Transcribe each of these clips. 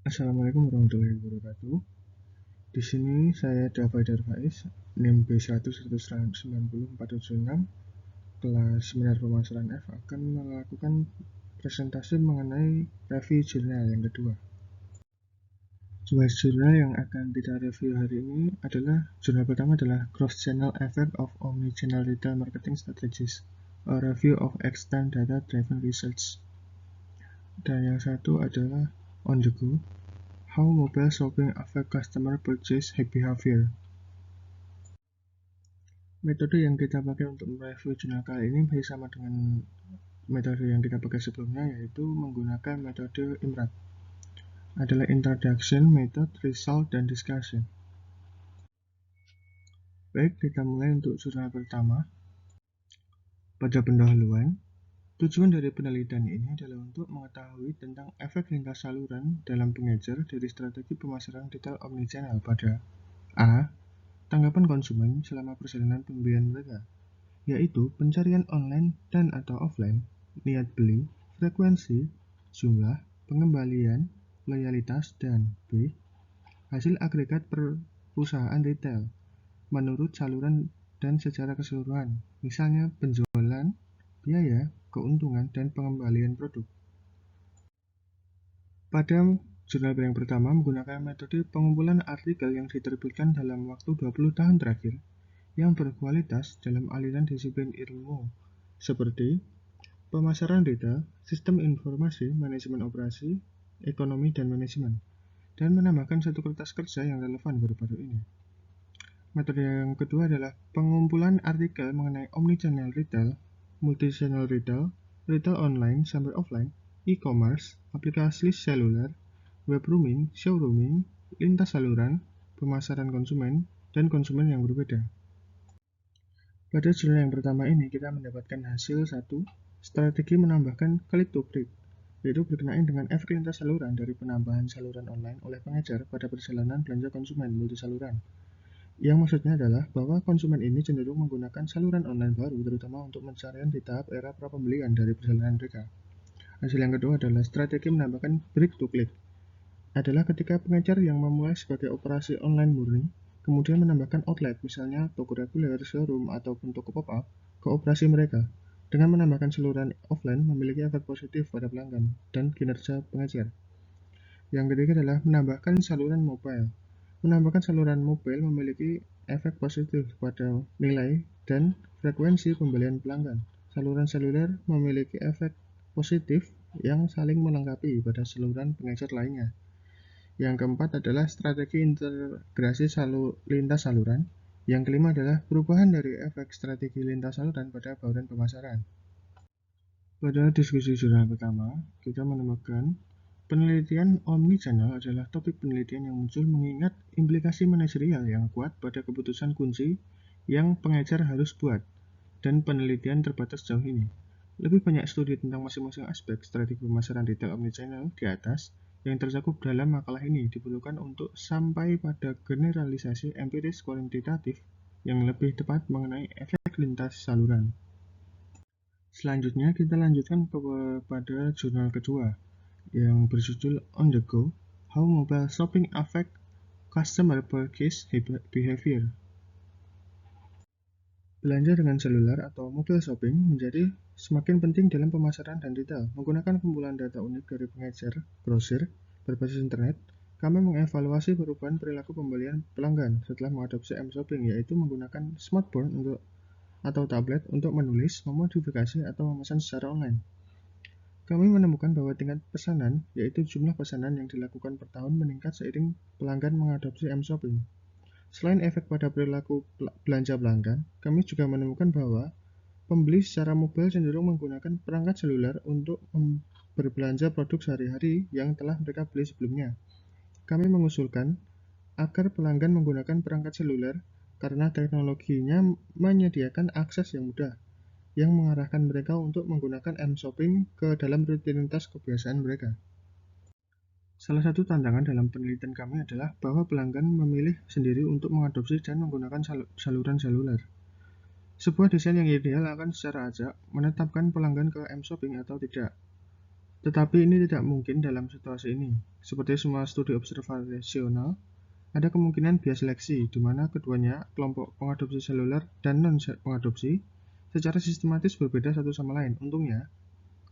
Assalamualaikum warahmatullahi wabarakatuh. Di sini saya Dafaidar Faiz, NIM B1119476, kelas seminar pemasaran F akan melakukan presentasi mengenai review jurnal yang kedua. Jurnal yang akan kita review hari ini adalah jurnal pertama adalah Cross-Channel Effect of Omnichannel Retail Marketing Strategies, a review of extant data-driven research. Dan yang satu adalah On the Go, How Mobile Shopping Affect Customer Purchase Behavior. Metode yang kita pakai untuk mereview jurnal kali ini masih sama dengan metode yang kita pakai sebelumnya, yaitu menggunakan metode IMRAT. Adalah Introduction, Method, Result, dan Discussion. Baik, kita mulai untuk jurnal pertama. Pada pendahuluan, tujuan dari penelitian ini adalah untuk mengetahui tentang efek lintas saluran dalam pengejar dari strategi pemasaran detail omnichannel pada A. Tanggapan konsumen selama perjalanan pembelian mereka, yaitu pencarian online dan atau offline, niat beli, frekuensi, jumlah, pengembalian, loyalitas, dan B. Hasil agregat perusahaan retail menurut saluran dan secara keseluruhan, misalnya penjualan, biaya, keuntungan, dan pengembalian produk. Pada jurnal yang pertama menggunakan metode pengumpulan artikel yang diterbitkan dalam waktu 20 tahun terakhir yang berkualitas dalam aliran disiplin ilmu seperti pemasaran retail, sistem informasi, manajemen operasi, ekonomi, dan manajemen, dan menambahkan satu kertas kerja yang relevan baru-baru ini. Metode yang kedua adalah pengumpulan artikel mengenai omnichannel retail, multi-channel retail, retail online sampai offline, e-commerce, aplikasi seluler, web rooming, showrooming, lintas saluran, pemasaran konsumen, dan konsumen yang berbeda. Pada jurnal yang pertama ini kita mendapatkan hasil 1. Strategi menambahkan click to click, yaitu berkenaan dengan efek lintas saluran dari penambahan saluran online oleh pengejar pada perjalanan belanja konsumen multi saluran. Yang maksudnya adalah bahwa konsumen ini cenderung menggunakan saluran online baru terutama untuk pencarian di tahap era pra-pembelian dari perjalanan mereka. Hasil yang kedua adalah strategi menambahkan break to click, adalah ketika pengejar yang memulai sebagai operasi online murni kemudian menambahkan outlet, misalnya toko reguler, showroom, ataupun toko pop-up, ke operasi mereka. Dengan menambahkan saluran offline memiliki efek positif pada pelanggan dan kinerja pengejar. Yang ketiga adalah menambahkan saluran mobile. Menambahkan saluran mobile memiliki efek positif pada nilai dan frekuensi pembelian pelanggan. Saluran seluler memiliki efek positif yang saling melengkapi pada saluran pengejar lainnya. Yang keempat adalah strategi integrasi lintas saluran. Yang kelima adalah perubahan dari efek strategi lintas saluran pada bauran pemasaran. Pada diskusi jurnal pertama, kita menemukan penelitian omnichannel adalah topik penelitian yang muncul mengingat implikasi manajerial yang kuat pada keputusan kunci yang pengejar harus buat, dan penelitian terbatas jauh ini. Lebih banyak studi tentang masing-masing aspek strategi pemasaran retail omnichannel di atas yang tercakup dalam makalah ini diperlukan untuk sampai pada generalisasi empiris kuantitatif yang lebih tepat mengenai efek lintas saluran. Selanjutnya kita lanjutkan kepada jurnal kedua yang berjudul On the Go, How Mobile Shopping Affect Customer Purchase Behavior. Belanja dengan seluler atau mobile shopping menjadi semakin penting dalam pemasaran dan retail. Menggunakan kumpulan data unik dari pengejar grosir berbasis internet, kami mengevaluasi perubahan perilaku pembelian pelanggan setelah mengadopsi M-Shopping, yaitu menggunakan smartphone atau tablet untuk menulis, memodifikasi, atau memesan secara online. Kami menemukan bahwa tingkat pesanan, yaitu jumlah pesanan yang dilakukan per tahun, meningkat seiring pelanggan mengadopsi M-Shopping. Selain efek pada perilaku belanja pelanggan, kami juga menemukan bahwa pembeli secara mobile cenderung menggunakan perangkat seluler untuk berbelanja produk sehari-hari yang telah mereka beli sebelumnya. Kami mengusulkan agar pelanggan menggunakan perangkat seluler karena teknologinya menyediakan akses yang mudah, yang mengarahkan mereka untuk menggunakan M-Shopping ke dalam rutinitas kebiasaan mereka. Salah satu tantangan dalam penelitian kami adalah bahwa pelanggan memilih sendiri untuk mengadopsi dan menggunakan saluran seluler. Sebuah desain yang ideal akan secara acak menetapkan pelanggan ke M-Shopping atau tidak. Tetapi ini tidak mungkin dalam situasi ini. Seperti semua studi observasional, ada kemungkinan bias seleksi, di mana keduanya, kelompok pengadopsi seluler dan non-pengadopsi, secara sistematis berbeda satu sama lain. Untungnya,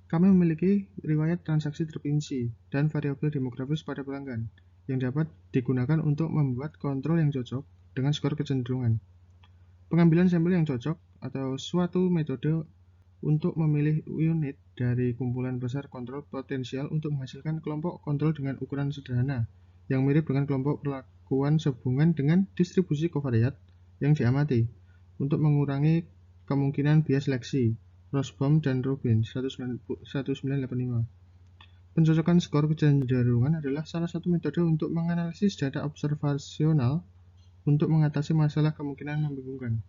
kami memiliki riwayat transaksi terperinci dan variabel demografis pada pelanggan, yang dapat digunakan untuk membuat kontrol yang cocok dengan skor kecenderungan. Pengambilan sampel yang cocok atau suatu metode untuk memilih unit dari kumpulan besar kontrol potensial untuk menghasilkan kelompok kontrol dengan ukuran sederhana yang mirip dengan kelompok perlakuan sehubungan dengan distribusi covariat yang diamati untuk mengurangi kemungkinan bias seleksi. Rosbaum dan Rubin 1985. Pencocokan skor kecenderungan adalah salah satu metode untuk menganalisis data observasional untuk mengatasi masalah kemungkinan membingungkan.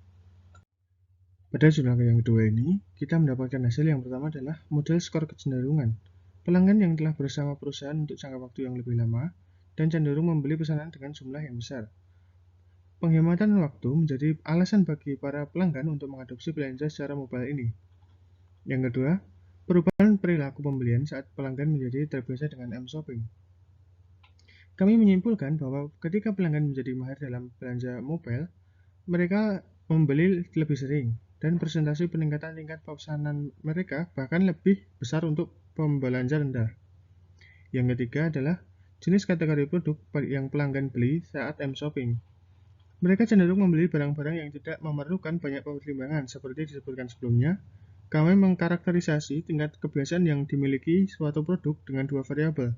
Pada jurnal yang kedua ini, kita mendapatkan hasil yang pertama adalah model skor kecenderungan. Pelanggan yang telah bersama perusahaan untuk jangka waktu yang lebih lama dan cenderung membeli pesanan dengan jumlah yang besar. Penghematan waktu menjadi alasan bagi para pelanggan untuk mengadopsi belanja secara mobile ini. Yang kedua, perubahan perilaku pembelian saat pelanggan menjadi terbiasa dengan M-Shopping. Kami menyimpulkan bahwa ketika pelanggan menjadi mahir dalam belanja mobile, mereka membeli lebih sering, dan presentasi peningkatan tingkat pesanan mereka bahkan lebih besar untuk pembelanja rendah. Yang ketiga adalah jenis kategori produk yang pelanggan beli saat M-Shopping. Mereka cenderung membeli barang-barang yang tidak memerlukan banyak pertimbangan, seperti disebutkan sebelumnya. Kami mengkarakterisasi tingkat kebiasaan yang dimiliki suatu produk dengan dua variabel.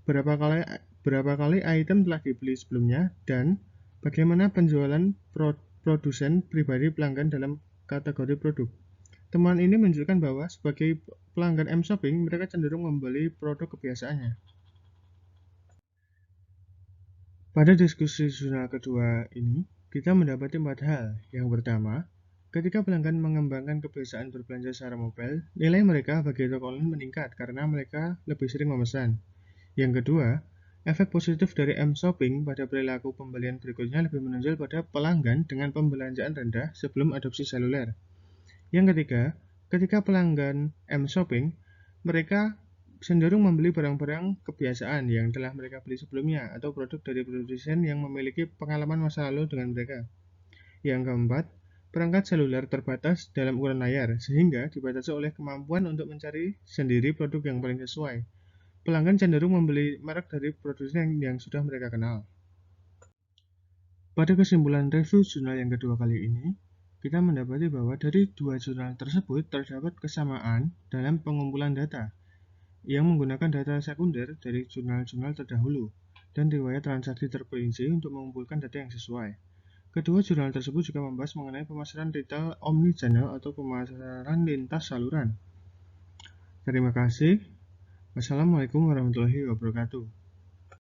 Berapa kali item telah dibeli sebelumnya, dan bagaimana penjualan produsen pribadi pelanggan dalam kategori produk. Temuan ini menunjukkan bahwa sebagai pelanggan M-Shopping, mereka cenderung membeli produk kebiasaannya. Pada diskusi jurnal kedua ini, kita mendapati 4 hal. Yang pertama, ketika pelanggan mengembangkan kebiasaan berbelanja secara mobile, nilai mereka bagi toko online meningkat karena mereka lebih sering memesan. Yang kedua, efek positif dari M-Shopping pada perilaku pembelian berikutnya lebih menonjol pada pelanggan dengan pembelanjaan rendah sebelum adopsi seluler. Yang ketiga, ketika pelanggan M-Shopping, mereka cenderung membeli barang-barang kebiasaan yang telah mereka beli sebelumnya atau produk dari produsen yang memiliki pengalaman masa lalu dengan mereka. Yang keempat, perangkat seluler terbatas dalam ukuran layar, sehingga dibatasi oleh kemampuan untuk mencari sendiri produk yang paling sesuai. Pelanggan cenderung membeli merek dari produsen yang sudah mereka kenal. Pada kesimpulan review jurnal yang kedua kali ini, kita mendapati bahwa dari dua jurnal tersebut terdapat kesamaan dalam pengumpulan data yang menggunakan data sekunder dari jurnal-jurnal terdahulu dan riwayat transaksi terperinci untuk mengumpulkan data yang sesuai. Kedua jurnal tersebut juga membahas mengenai pemasaran retail omnichannel atau pemasaran lintas saluran. Terima kasih. Wassalamualaikum warahmatullahi wabarakatuh.